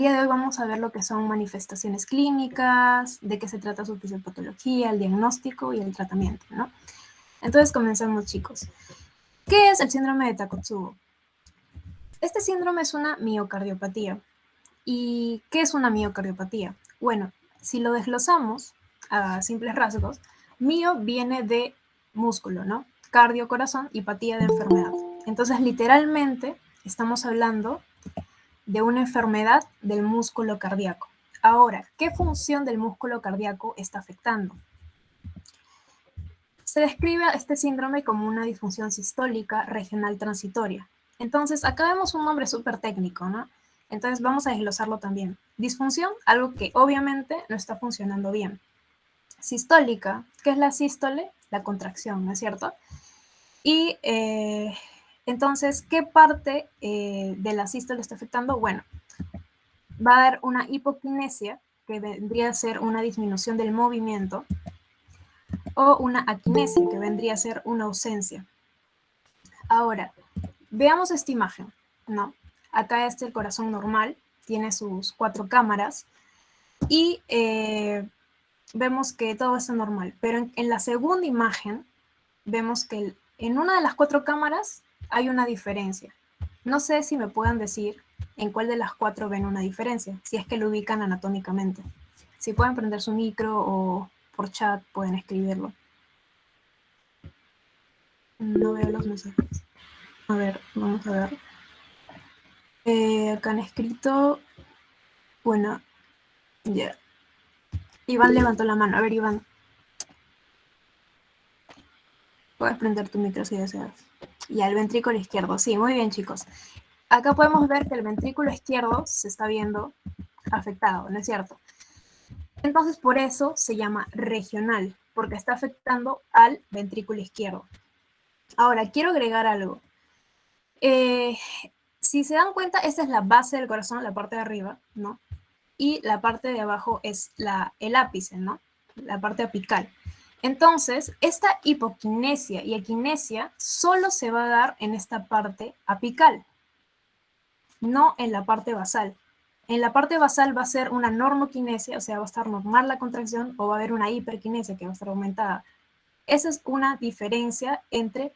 día de hoy vamos a ver lo que son manifestaciones clínicas, de qué se trata su fisiopatología, el diagnóstico y el tratamiento, ¿no? Entonces comencemos, chicos. ¿Qué es el síndrome de Takotsubo? Este síndrome es una miocardiopatía. ¿Y qué es una miocardiopatía? Bueno, si lo desglosamos a simples rasgos, mio viene de músculo, ¿no? Cardio, corazón, y patía de enfermedad. Entonces, literalmente, estamos hablando de una enfermedad del músculo cardíaco. Ahora, ¿qué función del músculo cardíaco está afectando? Se describe este síndrome como una disfunción sistólica regional transitoria. Entonces, acá vemos un nombre súper técnico, ¿no? Entonces, vamos a desglosarlo también. Disfunción, algo que obviamente no está funcionando bien. Sistólica, ¿qué es la sístole? La contracción, ¿no es cierto? Y entonces, ¿qué parte de la sístole está afectando? Bueno, va a dar una hipoquinesia, que vendría a ser una disminución del movimiento, o una aquinesia, que vendría a ser una ausencia. Ahora, veamos esta imagen, ¿no? Acá está el corazón normal, tiene sus 4 cámaras y vemos que todo está normal, pero en la segunda imagen vemos que en una de las 4 cámaras hay una diferencia. No sé si me puedan decir en cuál de las 4 ven una diferencia, si es que lo ubican anatómicamente. Si pueden prender su micro o por chat pueden escribirlo. No veo los mensajes. A ver, vamos a ver. Acá han escrito, bueno, ya. Iván levantó la mano. A ver, Iván, puedes prender tu micro si deseas. Y al ventrículo izquierdo. Sí, muy bien, chicos. Acá podemos ver que el ventrículo izquierdo se está viendo afectado, ¿no es cierto? Entonces, por eso se llama regional, porque está afectando al ventrículo izquierdo. Ahora, quiero agregar algo. Si se dan cuenta, esta es la base del corazón, la parte de arriba, ¿no? Y la parte de abajo es el ápice, ¿no? La parte apical. Entonces, esta hipoquinesia y equinesia solo se va a dar en esta parte apical, no en la parte basal. En la parte basal va a ser una normoquinesia, o sea, va a estar normal la contracción, o va a haber una hiperquinesia que va a estar aumentada. Esa es una diferencia entre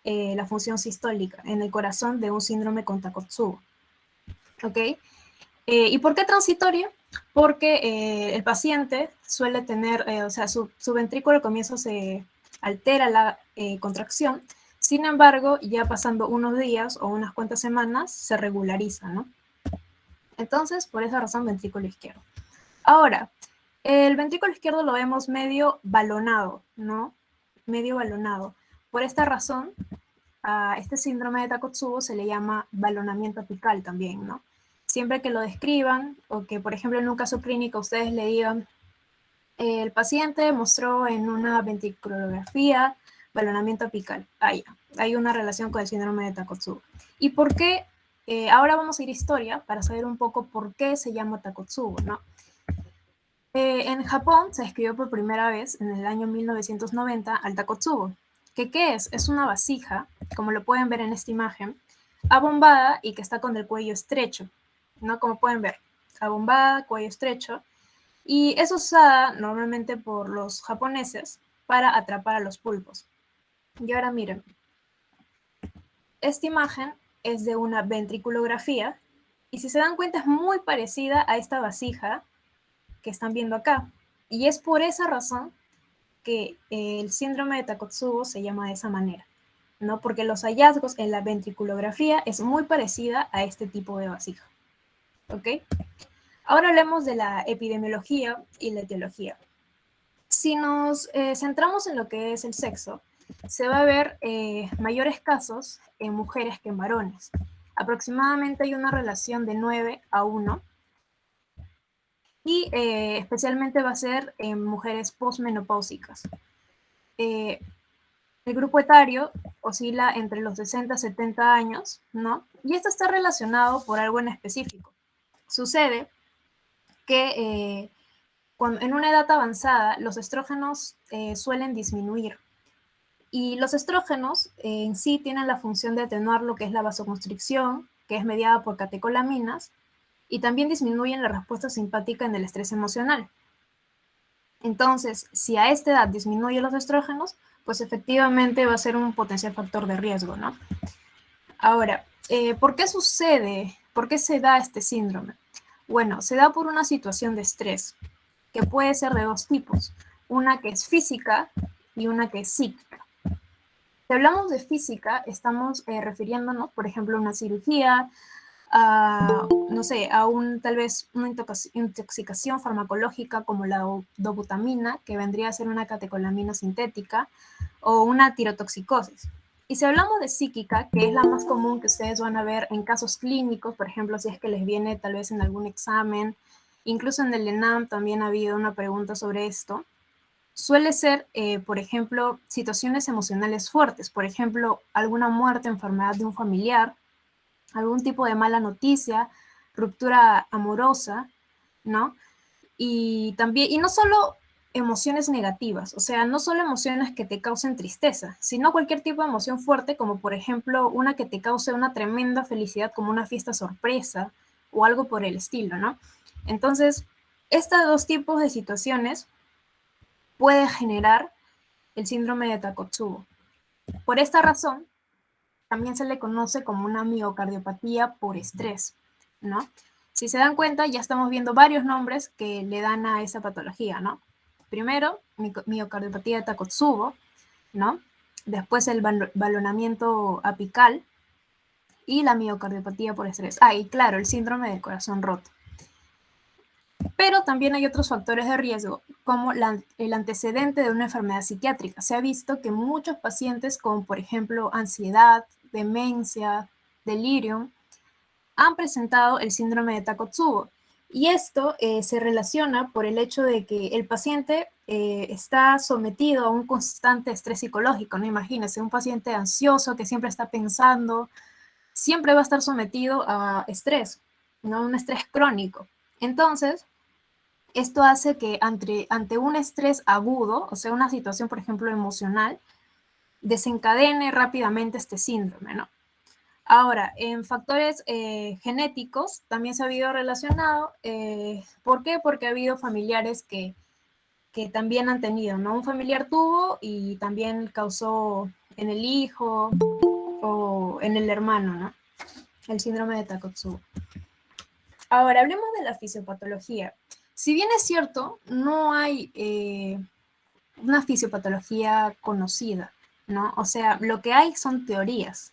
la función sistólica en el corazón de un síndrome con Takotsubo. ¿Ok? ¿Y por qué transitoria? Porque el paciente suele tener, o sea, su ventrículo al comienzo se altera la contracción, sin embargo, ya pasando unos días o unas cuantas semanas, se regulariza, ¿no? Entonces, por esa razón, ventrículo izquierdo. Ahora, el ventrículo izquierdo lo vemos medio balonado, ¿no? Medio balonado. Por esta razón, a este síndrome de Takotsubo se le llama balonamiento apical también, ¿no? Siempre que lo describan o que, por ejemplo, en un caso clínico ustedes le digan, el paciente mostró en una ventriculografía balonamiento apical. Ahí hay una relación con el síndrome de Takotsubo. ¿Y por qué? Ahora vamos a ir a historia para saber un poco por qué se llama Takotsubo, ¿no? En Japón se escribió por primera vez en el año 1990 al Takotsubo. ¿Qué es? Es una vasija, como lo pueden ver en esta imagen, abombada y que está con el cuello estrecho, ¿no? Como pueden ver, abombada, cuello estrecho, y es usada normalmente por los japoneses para atrapar a los pulpos. Y ahora miren, esta imagen es de una ventriculografía y si se dan cuenta es muy parecida a esta vasija que están viendo acá. Y es por esa razón que el síndrome de Takotsubo se llama de esa manera, ¿no? Porque los hallazgos en la ventriculografía es muy parecida a este tipo de vasija. ¿Ok? Ahora hablemos de la epidemiología y la etiología. Si nos centramos en lo que es el sexo, se va a ver mayores casos en mujeres que en varones. Aproximadamente hay una relación de 9:1 y especialmente va a ser en mujeres posmenopáusicas. El grupo etario oscila entre los 60 y 70 años, ¿no? Y esto está relacionado por algo en específico. Sucede que en una edad avanzada los estrógenos suelen disminuir. Y los estrógenos en sí tienen la función de atenuar lo que es la vasoconstricción, que es mediada por catecolaminas, y también disminuyen la respuesta simpática en el estrés emocional. Entonces, si a esta edad disminuye los estrógenos, pues efectivamente va a ser un potencial factor de riesgo, ¿no? Ahora, ¿por qué sucede? ¿Por qué se da este síndrome? Bueno, se da por una situación de estrés, que puede ser de dos tipos, una que es física y una que es psíquica. Si hablamos de física, estamos refiriéndonos, por ejemplo, a una cirugía, a, no sé, a tal vez una intoxicación farmacológica como la dobutamina, que vendría a ser una catecolamina sintética, o una tirotoxicosis. Y si hablamos de psíquica, que es la más común que ustedes van a ver en casos clínicos, por ejemplo, si es que les viene tal vez en algún examen, incluso en el ENAM también ha habido una pregunta sobre esto, suele ser, por ejemplo, situaciones emocionales fuertes, por ejemplo, alguna muerte o enfermedad de un familiar, algún tipo de mala noticia, ruptura amorosa, ¿no? Y también, y no solo emociones negativas, o sea, no solo emociones que te causen tristeza, sino cualquier tipo de emoción fuerte, como por ejemplo una que te cause una tremenda felicidad, como una fiesta sorpresa o algo por el estilo, ¿no? Entonces, estos dos tipos de situaciones pueden generar el síndrome de Takotsubo. Por esta razón, también se le conoce como una miocardiopatía por estrés, ¿no? Si se dan cuenta, ya estamos viendo varios nombres que le dan a esa patología, ¿no? Primero, miocardiopatía de Takotsubo, ¿no? Después el balonamiento apical y la miocardiopatía por estrés. Ah, y claro, el síndrome del corazón roto. Pero también hay otros factores de riesgo, como el antecedente de una enfermedad psiquiátrica. Se ha visto que muchos pacientes con, por ejemplo, ansiedad, demencia, delirium, han presentado el síndrome de Takotsubo. Y esto se relaciona por el hecho de que el paciente está sometido a un constante estrés psicológico, ¿no? Imagínense, un paciente ansioso que siempre está pensando, siempre va a estar sometido a estrés, ¿no? Un estrés crónico. Entonces, esto hace que ante un estrés agudo, o sea, una situación, por ejemplo, emocional, desencadene rápidamente este síndrome, ¿no? Ahora, en factores genéticos también se ha habido relacionado. ¿Por qué? Porque ha habido familiares que también han tenido, ¿no? Un familiar tuvo y también causó en el hijo o en el hermano, ¿no? El síndrome de Takotsubo. Ahora, hablemos de la fisiopatología. Si bien es cierto, no hay una fisiopatología conocida, ¿no? O sea, lo que hay son teorías.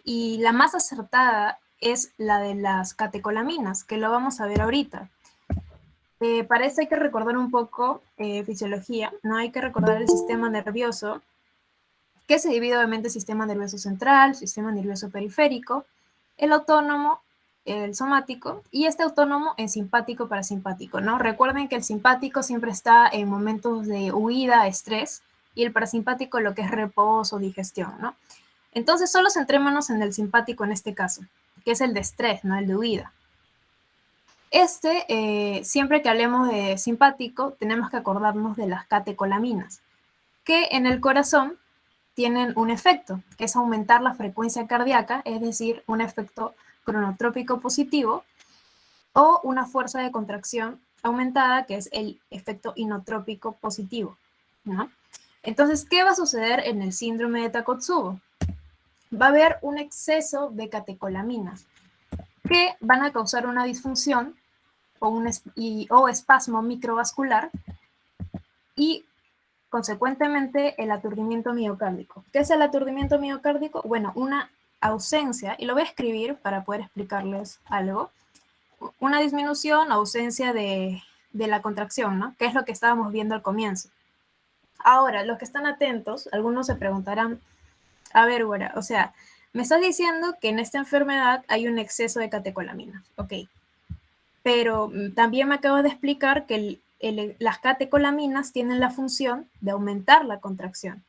Y la más acertada es la de las catecolaminas, que lo vamos a ver ahorita. Para eso hay que recordar un poco fisiología, ¿no? Hay que recordar el sistema nervioso, que se divide obviamente en sistema nervioso central, sistema nervioso periférico, el autónomo, el somático, y este autónomo en simpático parasimpático, ¿no? Recuerden que el simpático siempre está en momentos de huida, estrés, y el parasimpático lo que es reposo, digestión, ¿no? Entonces, solo centrémonos en el simpático en este caso, que es el de estrés, no el de huida. Siempre que hablemos de simpático, tenemos que acordarnos de las catecolaminas, que en el corazón tienen un efecto, que es aumentar la frecuencia cardíaca, es decir, un efecto cronotrópico positivo, o una fuerza de contracción aumentada, que es el efecto inotrópico positivo, ¿no? Entonces, ¿qué va a suceder en el síndrome de Takotsubo? Va a haber un exceso de catecolaminas que van a causar una disfunción o espasmo microvascular y consecuentemente el aturdimiento miocárdico. ¿Qué es el aturdimiento miocárdico? Bueno, una ausencia, y lo voy a escribir para poder explicarles algo, una disminución o ausencia de la contracción, ¿no? Que es lo que estábamos viendo al comienzo. Ahora, los que están atentos, algunos se preguntarán, a ver, güera, o sea, me estás diciendo que en esta enfermedad hay un exceso de catecolaminas, ok, pero también me acabas de explicar que las catecolaminas tienen la función de aumentar la contracción.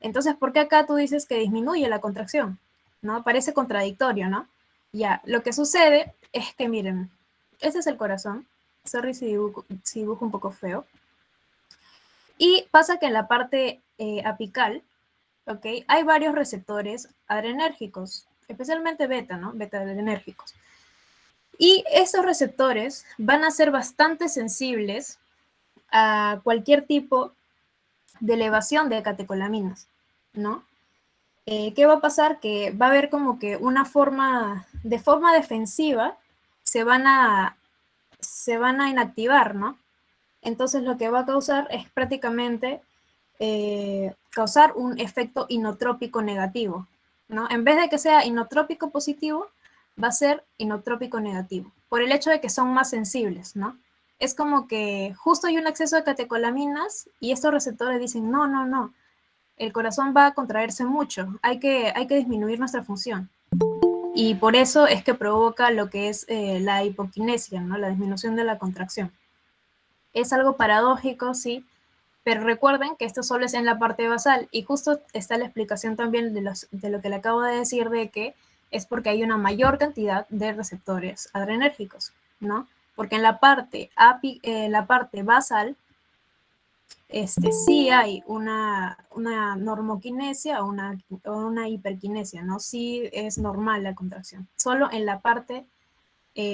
Entonces, ¿por qué acá tú dices que disminuye la contracción? ¿No? Parece contradictorio, ¿no? Ya, lo que sucede es que, miren, ese es el corazón. Sorry si dibujo un poco feo. Y pasa que en la parte apical, ¿ok? Hay varios receptores adrenérgicos, especialmente beta, ¿no? Beta adrenérgicos. Y estos receptores van a ser bastante sensibles a cualquier tipo de elevación de catecolaminas, ¿no? ¿Qué va a pasar? Que va a haber como que una forma defensiva, se van a inactivar, ¿no? Entonces lo que va a causar es prácticamente causar un efecto inotrópico negativo, ¿no? En vez de que sea inotrópico positivo, va a ser inotrópico negativo, por el hecho de que son más sensibles, ¿no? Es como que justo hay un exceso de catecolaminas y estos receptores dicen, no, no, no, el corazón va a contraerse mucho, hay que disminuir nuestra función. Y por eso es que provoca lo que es la hipoquinesia, ¿no? La disminución de la contracción. Es algo paradójico, sí, pero recuerden que esto solo es en la parte basal y justo está la explicación también de lo que le acabo de decir, de que es porque hay una mayor cantidad de receptores adrenérgicos, ¿no? Porque en la parte basal sí hay una normoquinesia o una hiperquinesia, ¿no? Sí es normal la contracción. Solo en la parte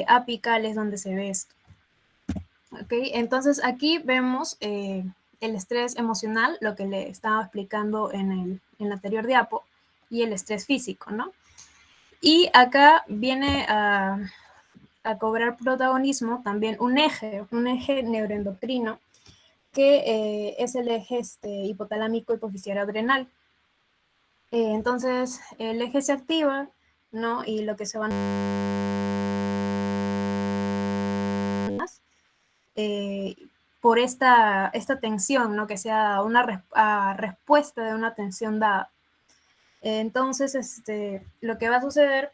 apical es donde se ve esto. ¿Ok? Entonces aquí vemos el estrés emocional, lo que le estaba explicando en la anterior diapo, y el estrés físico, ¿no? Y acá viene a cobrar protagonismo también un eje neuroendocrino, que es el eje hipotalámico hipofisiario adrenal. Entonces, el eje se activa, ¿no? Y lo que se van por esta tensión, ¿no? Que sea una respuesta de una tensión dada. Entonces, lo que va a suceder,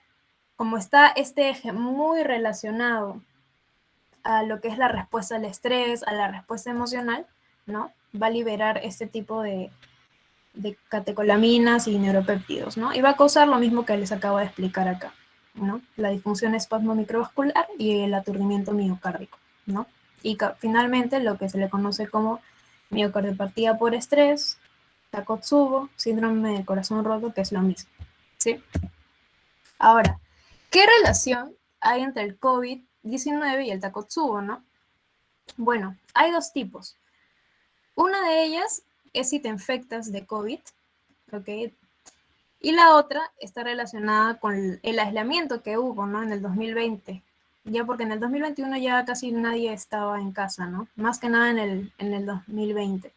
como está este eje muy relacionado a lo que es la respuesta al estrés, a la respuesta emocional, ¿no? Va a liberar este tipo de catecolaminas y neuropéptidos, ¿no? Y va a causar lo mismo que les acabo de explicar acá, ¿no? La disfunción espasmo microvascular y el aturdimiento miocárdico, ¿no? Y finalmente lo que se le conoce como miocardiopatía por estrés, Takotsubo, síndrome del corazón roto, que es lo mismo, ¿sí? Ahora, ¿qué relación hay entre el COVID-19 y el Takotsubo, no? Bueno, hay dos tipos. Una de ellas es si te infectas de COVID, ¿ok? Y la otra está relacionada con el aislamiento que hubo, ¿no? En el 2020. Ya porque en el 2021 ya casi nadie estaba en casa, ¿no? Más que nada en el 2020.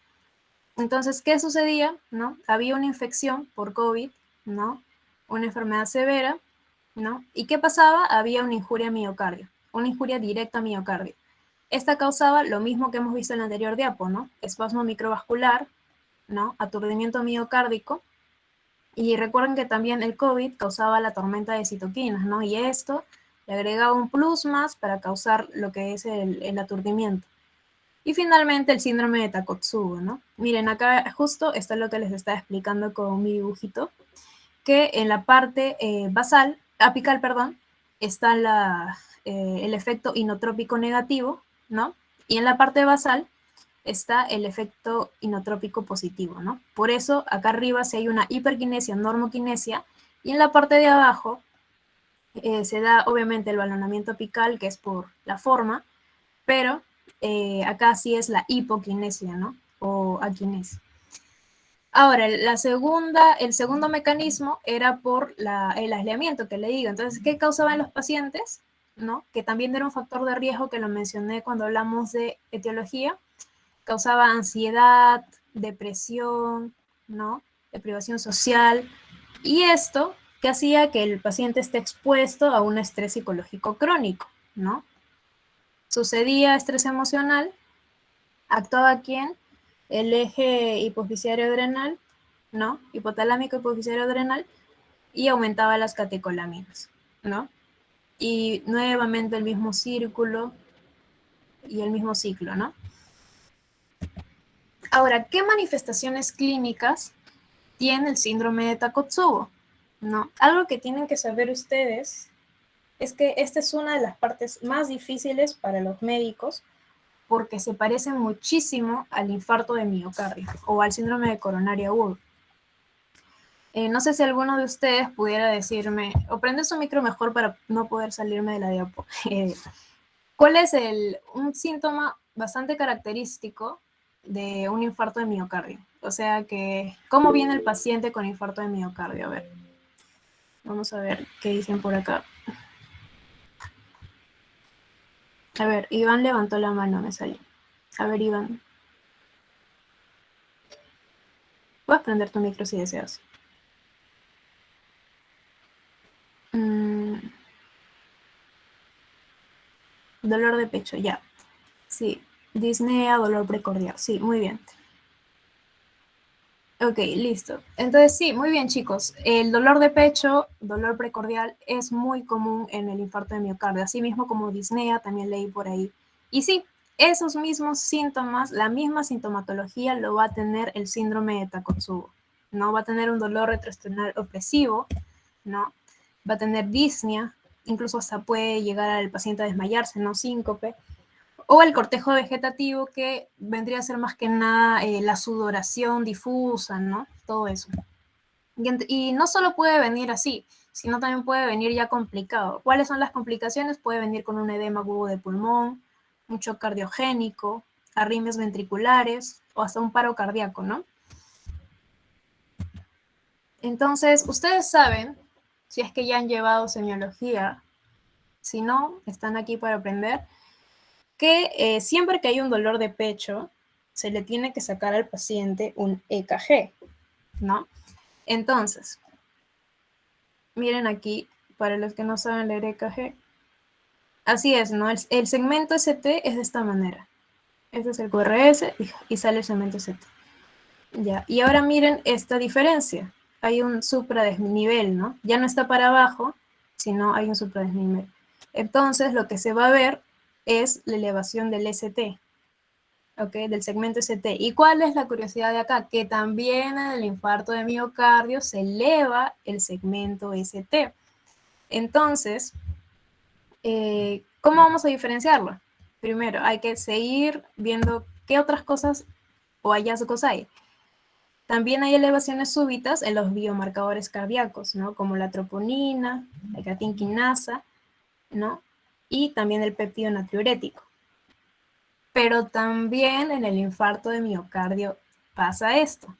Entonces, ¿qué sucedía? ¿No? Había una infección por COVID, ¿no? Una enfermedad severa, ¿no? ¿Y qué pasaba? Había una injuria a miocardio, una injuria directa a miocardio. Esta causaba lo mismo que hemos visto en la anterior diapo, ¿no? Espasmo microvascular, ¿no? Aturdimiento miocárdico. Y recuerden que también el COVID causaba la tormenta de citoquinas, ¿no? Y esto le agregaba un plus más para causar lo que es el aturdimiento. Y finalmente el síndrome de Takotsubo, ¿no? Miren, acá justo está lo que les estaba explicando con mi dibujito, que en la parte apical, perdón, está el efecto inotrópico negativo, ¿no? Y en la parte basal está el efecto inotrópico positivo, ¿no? Por eso acá arriba si hay una hiperquinesia, normoquinesia, y en la parte de abajo se da obviamente el balonamiento apical, que es por la forma, pero acá sí es la hipoquinesia, ¿no? O aquinesia. Ahora, el segundo mecanismo era por el aislamiento que le digo. Entonces, ¿qué causaba en los pacientes? ¿No? Que también era un factor de riesgo que lo mencioné cuando hablamos de etiología. Causaba ansiedad, depresión, ¿no? Deprivación social. Y esto que hacía que el paciente esté expuesto a un estrés psicológico crónico, ¿no? Sucedía estrés emocional, actuaba quién? El eje hipofisiario adrenal, ¿no? Hipotalámico hipofisiario adrenal, y aumentaba las catecolaminas, ¿no? Y nuevamente el mismo círculo y el mismo ciclo, ¿no? Ahora, ¿qué manifestaciones clínicas tiene el síndrome de Takotsubo? ¿No? Algo que tienen que saber ustedes es que esta es una de las partes más difíciles para los médicos porque se parece muchísimo al infarto de miocardio o al síndrome de coronario agudo. No sé si alguno de ustedes pudiera decirme, o prende su micro mejor para no poder salirme de la diapo. ¿Cuál es un síntoma bastante característico de un infarto de miocardio? O sea que, ¿cómo viene el paciente con infarto de miocardio? A ver, vamos a ver qué dicen por acá. A ver, Iván levantó la mano, me salió. A ver, Iván. Puedes prender tu micro si deseas. Dolor de pecho, ya. Sí. Disnea, dolor precordial. Sí, muy bien. Ok, listo. Entonces, sí, muy bien, chicos. El dolor de pecho, dolor precordial, es muy común en el infarto de miocardio, así mismo como disnea, también leí por ahí. Y sí, esos mismos síntomas, la misma sintomatología lo va a tener el síndrome de Takotsubo, ¿no? Va a tener un dolor retroesternal opresivo, ¿no? Va a tener disnea, incluso hasta puede llegar al paciente a desmayarse, ¿no? Síncope. O el cortejo vegetativo, que vendría a ser más que nada la sudoración difusa, ¿no? Todo eso. Y no solo puede venir así, sino también puede venir ya complicado. ¿Cuáles son las complicaciones? Puede venir con un edema agudo de pulmón, un shock cardiogénico, arritmias ventriculares o hasta un paro cardíaco, ¿no? Entonces, ustedes saben, si es que ya han llevado semiología, si no, están aquí para aprender, que siempre que hay un dolor de pecho, se le tiene que sacar al paciente un EKG, ¿no? Entonces, miren aquí, para los que no saben leer EKG, así es, ¿no? El segmento ST es de esta manera. Este es el QRS y sale el segmento ST. Ya, y ahora miren esta diferencia. Hay un supradesnivel, ¿no? Ya no está para abajo, sino hay un supradesnivel. Entonces, lo que se va a ver es la elevación del ST, ¿ok? Del segmento ST. ¿Y cuál es la curiosidad de acá? Que también en el infarto de miocardio se eleva el segmento ST. Entonces, ¿cómo vamos a diferenciarlo? Primero, hay que seguir viendo qué otras cosas o hallazgos hay. También hay elevaciones súbitas en los biomarcadores cardíacos, ¿no? Como la troponina, la creatinquinasa, ¿no? Y también el péptido natriurético. Pero también en el infarto de miocardio pasa esto.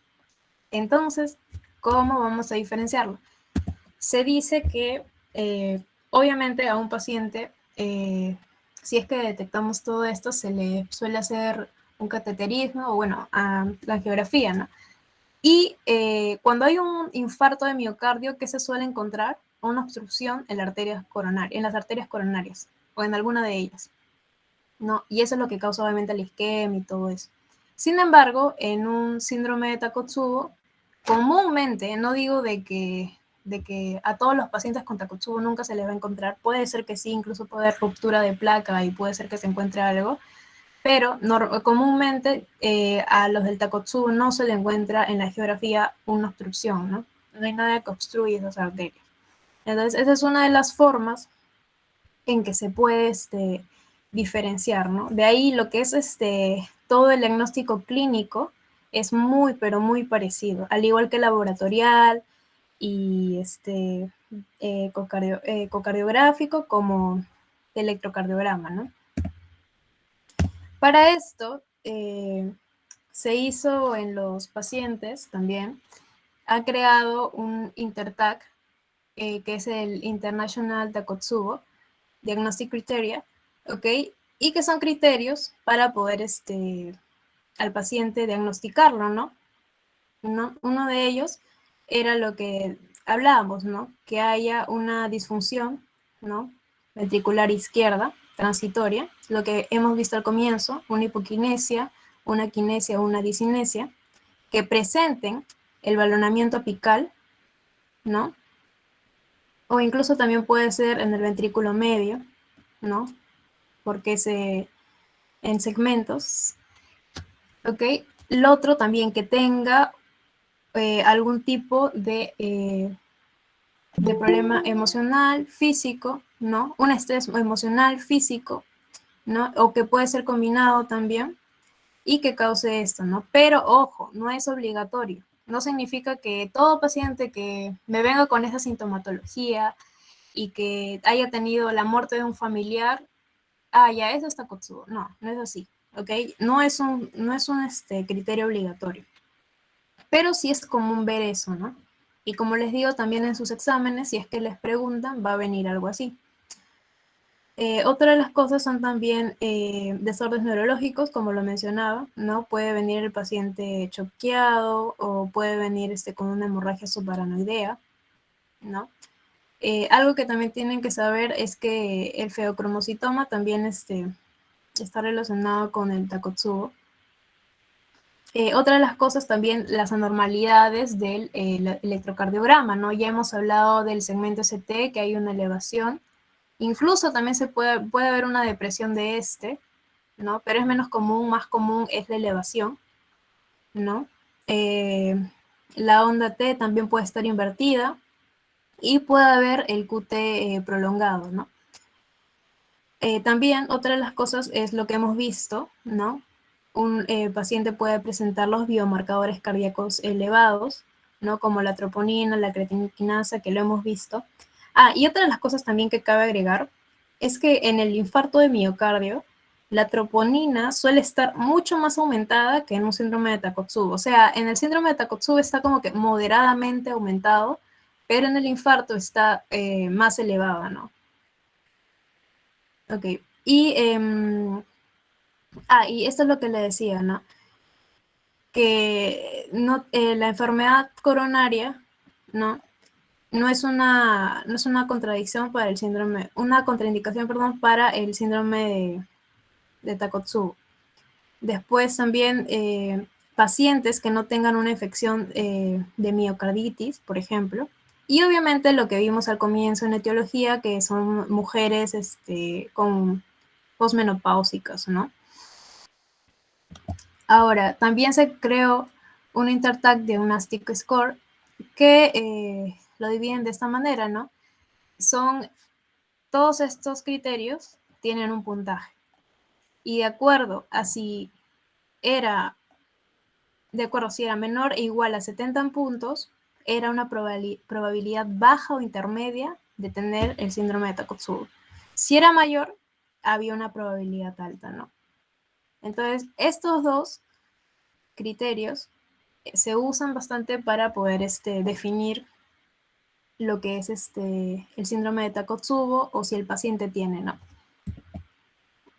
Entonces, ¿cómo vamos a diferenciarlo? Se dice que, obviamente, a un paciente, si es que detectamos todo esto, se le suele hacer un cateterismo o, bueno, la geografía, ¿no? Y cuando hay un infarto de miocardio, ¿qué se suele encontrar? Una obstrucción en, en las arterias coronarias o en alguna de ellas, ¿no? Y eso es lo que causa obviamente la isquemia y todo eso. Sin embargo, en un síndrome de Takotsubo, comúnmente, no digo de que a todos los pacientes con Takotsubo nunca se les va a encontrar, puede ser que sí, incluso puede haber ruptura de placa y puede ser que se encuentre algo, pero comúnmente a los del Takotsubo no se le encuentra en la geografía una obstrucción, ¿no? No hay nada que obstruya esas arterias. Entonces, esa es una de las formas en que se puede diferenciar, ¿no? De ahí lo que es todo el diagnóstico clínico es muy, pero muy parecido, al igual que laboratorial y ecocardiográfico como electrocardiograma, ¿no? Para esto, se hizo en los pacientes también, ha creado un INTERTAC, que es el International Takotsubo Diagnostic Criteria, ¿ok? Y que son criterios para poder al paciente diagnosticarlo, ¿no? Uno de ellos era lo que hablábamos, ¿no? Que haya una disfunción, ¿no? Ventricular izquierda, transitoria, lo que hemos visto al comienzo, una hipoquinesia, una quinesia o una disinesia, que presenten el balonamiento apical, ¿no? O incluso también puede ser en el ventrículo medio, ¿no? Porque en segmentos, ¿ok? Lo otro también que tenga algún tipo de problema emocional, físico, ¿no? Un estrés emocional, físico, ¿no? O que puede ser combinado también y que cause esto, ¿no? Pero ojo, no es obligatorio, No significa que todo paciente que me venga con esa sintomatología y que haya tenido la muerte de un familiar, ya, eso es Takotsubo. No, no es así, ¿ok? No es un criterio obligatorio. Pero sí es común ver eso, ¿no? Y como les digo, también en sus exámenes, si es que les preguntan, va a venir algo así. Otra de las cosas son también desórdenes neurológicos, como lo mencionaba, ¿no? Puede venir el paciente choqueado o puede venir con una hemorragia subparanoidea, ¿no? Algo que también tienen que saber es que el feocromocitoma también está relacionado con el Takotsubo. Otra de las cosas también, las anormalidades del electrocardiograma, ¿no? Ya hemos hablado del segmento ST, que hay una elevación. Incluso también puede haber una depresión de ¿no? Pero es menos común, más común es la elevación, ¿no? La onda T también puede estar invertida y puede haber el QT prolongado, ¿no? También otra de las cosas es lo que hemos visto, ¿no? Un paciente puede presentar los biomarcadores cardíacos elevados, ¿no? Como la troponina, la creatinasa, que lo hemos visto. Y otra de las cosas también que cabe agregar es que en el infarto de miocardio, la troponina suele estar mucho más aumentada que en un síndrome de Takotsubo. O sea, en el síndrome de Takotsubo está como que moderadamente aumentado, pero en el infarto está más elevada, ¿no? Ok, y, y esto es lo que le decía, ¿no? Que no, la enfermedad coronaria, ¿no? No es una contradicción para el síndrome, una contraindicación, perdón, para el síndrome de Takotsubo. Después también pacientes que no tengan una infección de miocarditis, por ejemplo. Y obviamente lo que vimos al comienzo en etiología, que son mujeres con posmenopáusicas, ¿no? Ahora, también se creó un Intertag Diagnostic Score que lo dividen de esta manera, ¿no? Todos estos criterios tienen un puntaje. Y de acuerdo si era menor e igual a 70 puntos, era una probabilidad baja o intermedia de tener el síndrome de Takotsubo. Si era mayor, había una probabilidad alta, ¿no? Entonces, estos dos criterios se usan bastante para poder definir lo que es el síndrome de Takotsubo o si el paciente tiene, ¿no?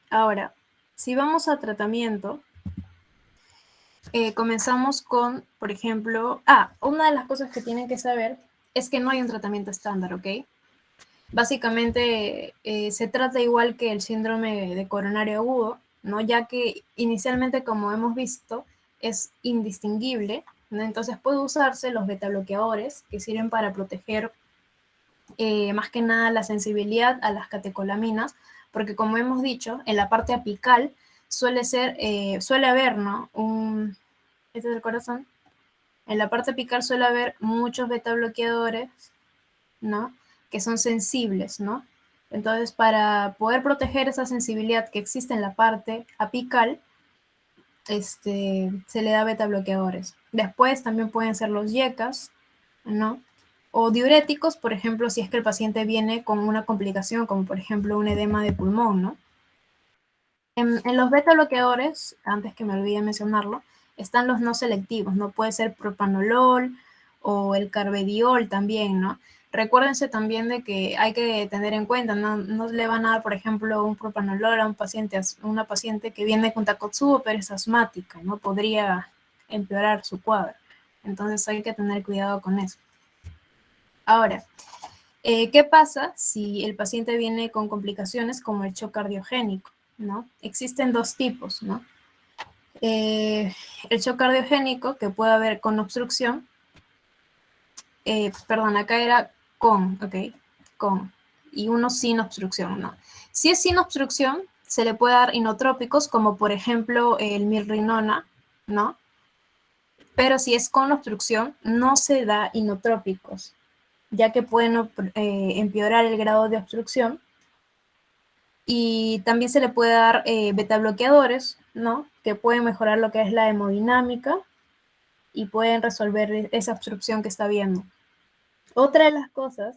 Ahora, si vamos a tratamiento, comenzamos con, por ejemplo, una de las cosas que tienen que saber es que no hay un tratamiento estándar, ¿ok? Básicamente se trata igual que el síndrome de coronario agudo, ¿no? Ya que inicialmente, como hemos visto, es indistinguible, ¿no? Entonces puede usarse los betabloqueadores que sirven para proteger más que nada la sensibilidad a las catecolaminas, porque como hemos dicho, en la parte apical suele haber, ¿no? Este es el corazón. En la parte apical suele haber muchos betabloqueadores, ¿no? Que son sensibles, ¿no? Entonces, para poder proteger esa sensibilidad que existe en la parte apical, se le da betabloqueadores. Después también pueden ser los YECAs, ¿no? O diuréticos, por ejemplo, si es que el paciente viene con una complicación, como por ejemplo un edema de pulmón, ¿no? En los beta bloqueadores, antes que me olvide mencionarlo, están los no selectivos, ¿no? Puede ser propanolol o el carvedilol también, ¿no? Recuérdense también de que hay que tener en cuenta, no le van a dar, por ejemplo, un propanolol a una paciente que viene con Takotsubo, pero es asmática, ¿no? Podría empeorar su cuadro. Entonces hay que tener cuidado con eso. Ahora, ¿qué pasa si el paciente viene con complicaciones como el shock cardiogénico, ¿no? Existen dos tipos, ¿no? El shock cardiogénico, que puede haber con obstrucción, perdón, acá era con, y uno sin obstrucción, ¿no? Si es sin obstrucción, se le puede dar inotrópicos, como por ejemplo el mirrinona, ¿no? Pero si es con obstrucción, no se da inotrópicos, ya que pueden empeorar el grado de obstrucción. Y también se le puede dar beta bloqueadores, ¿no? Que pueden mejorar lo que es la hemodinámica. y pueden resolver esa obstrucción que está viendo. Otra de las cosas,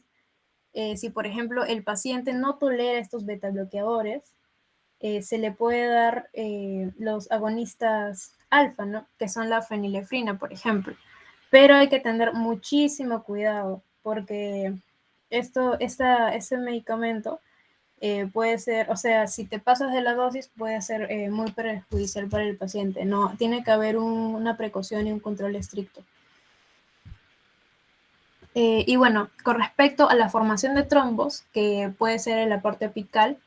si por ejemplo el paciente no tolera estos beta bloqueadores, se le puede dar los agonistas alfa, ¿no? Que son la fenilefrina, por ejemplo. Pero hay que tener muchísimo cuidado porque este medicamento puede ser, o sea, si te pasas de la dosis puede ser muy perjudicial para el paciente. No, tiene que haber una precaución y un control estricto. Y bueno, con respecto a la formación de trombos, que puede ser en la parte apical,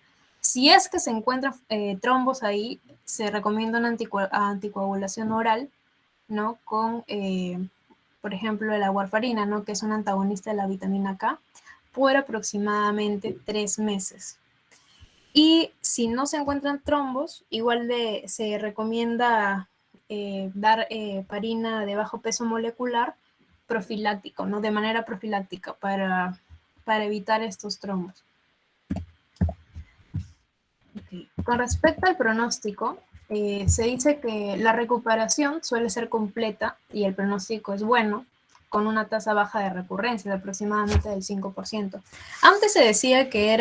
si es que se encuentran trombos ahí, se recomienda una anticoagulación oral, ¿no? Con, por ejemplo, la warfarina, ¿no? Que es un antagonista de la vitamina K, por aproximadamente 3 meses. Y si no se encuentran trombos, igual se recomienda dar parina de bajo peso molecular profiláctico, ¿no? De manera profiláctica para evitar estos trombos. Okay. Con respecto al pronóstico, se dice que la recuperación suele ser completa y el pronóstico es bueno, con una tasa baja de recurrencia de aproximadamente del 5%. Antes se decía que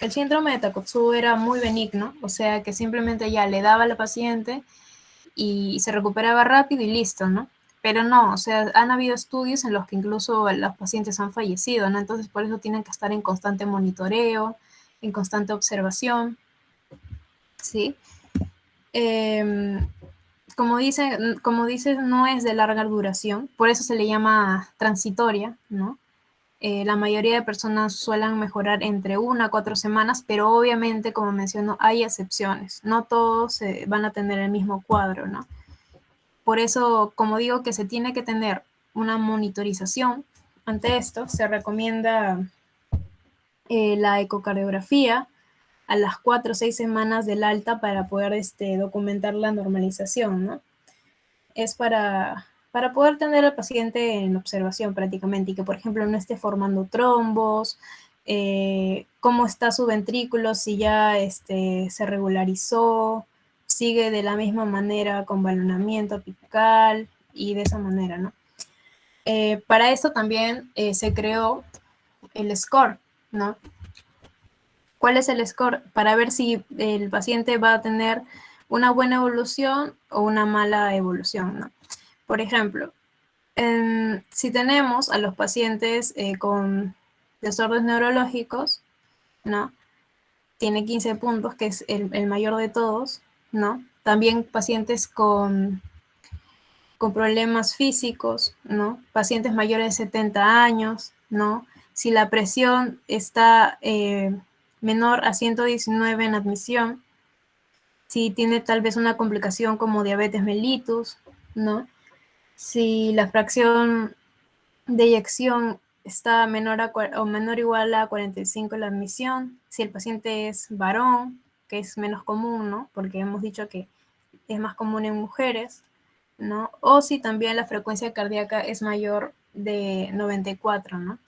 el síndrome de Takotsubo era muy benigno, o sea que simplemente ya le daba a la paciente y se recuperaba rápido y listo, ¿no? Pero no, o sea, han habido estudios en los que incluso los pacientes han fallecido, ¿no? Entonces por eso tienen que estar en constante monitoreo, en constante observación, ¿sí? Eh, como dices, no es de larga duración, por eso se le llama transitoria, ¿no? La mayoría de personas suelen mejorar entre 1 a 4 semanas, pero obviamente, como menciono, hay excepciones. No todos van a tener el mismo cuadro, ¿no? Por eso, como digo, que se tiene que tener una monitorización. Ante esto, se recomienda la ecocardiografía a las 4 o 6 semanas del alta para poder documentar la normalización, ¿no? Es para poder tener al paciente en observación prácticamente y que, por ejemplo, no esté formando trombos, cómo está su ventrículo, si ya se regularizó, sigue de la misma manera con balonamiento apical y de esa manera, ¿no? Para esto también se creó el SCORE, ¿no? ¿Cuál es el score? Para ver si el paciente va a tener una buena evolución o una mala evolución, ¿no? Por ejemplo, si tenemos a los pacientes con desórdenes neurológicos, ¿no? Tiene 15 puntos, que es el mayor de todos, ¿no? También pacientes con problemas físicos, ¿no? Pacientes mayores de 70 años, ¿no? Si la presión está menor a 119 en admisión, si tiene tal vez una complicación como diabetes mellitus, ¿no? Si la fracción de eyección está menor o menor o igual a 45 en la admisión, si el paciente es varón, que es menos común, ¿no? Porque hemos dicho que es más común en mujeres, ¿no? O si también la frecuencia cardíaca es mayor de 94, ¿no?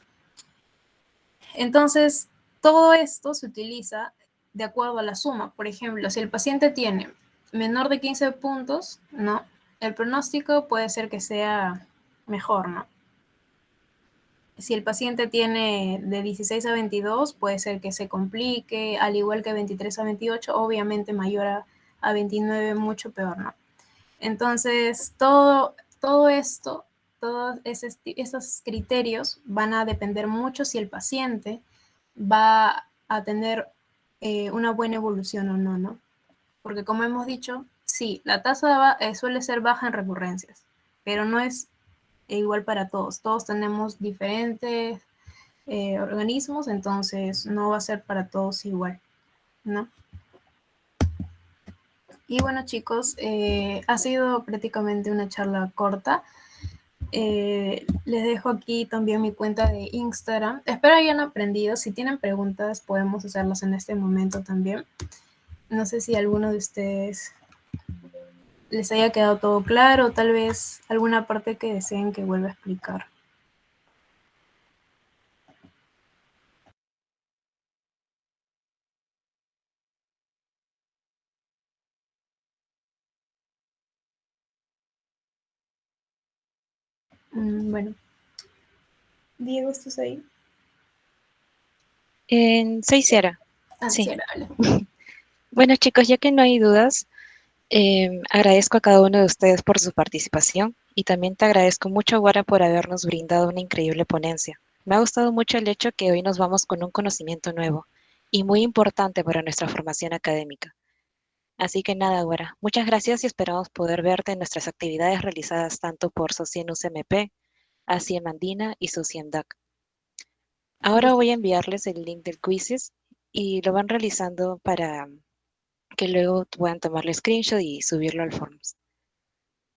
Entonces, todo esto se utiliza de acuerdo a la suma. Por ejemplo, si el paciente tiene menor de 15 puntos, ¿no? El pronóstico puede ser que sea mejor, ¿no? Si el paciente tiene de 16 a 22, puede ser que se complique, al igual que 23 a 28, obviamente mayor a 29, mucho peor, ¿no? Entonces, todo esto, todos esos criterios van a depender mucho si el paciente va a tener una buena evolución o no, ¿no? Porque como hemos dicho, sí, la tasa suele ser baja en recurrencias, pero no es igual para todos. Todos tenemos diferentes organismos, entonces no va a ser para todos igual, ¿no? Y bueno, chicos, ha sido prácticamente una charla corta. Les dejo aquí también mi cuenta de Instagram. Espero hayan aprendido. Si tienen preguntas, podemos hacerlas en este momento también. No sé si alguno de ustedes les haya quedado todo claro, o tal vez alguna parte que deseen que vuelva a explicar. Bueno, Diego, ¿estás ahí? Soy Ciara, Ah, sí, sí. ahora vale. Bueno, chicos, ya que no hay dudas, agradezco a cada uno de ustedes por su participación y también te agradezco mucho, Guara, por habernos brindado una increíble ponencia. Me ha gustado mucho el hecho que hoy nos vamos con un conocimiento nuevo y muy importante para nuestra formación académica. Así que nada, Guara, muchas gracias y esperamos poder verte en nuestras actividades realizadas tanto por Socien UCMP, ASIEM Andina y Socien DAC. Ahora voy a enviarles el link del quizzes y lo van realizando para que luego puedan tomarle screenshot y subirlo al Forms.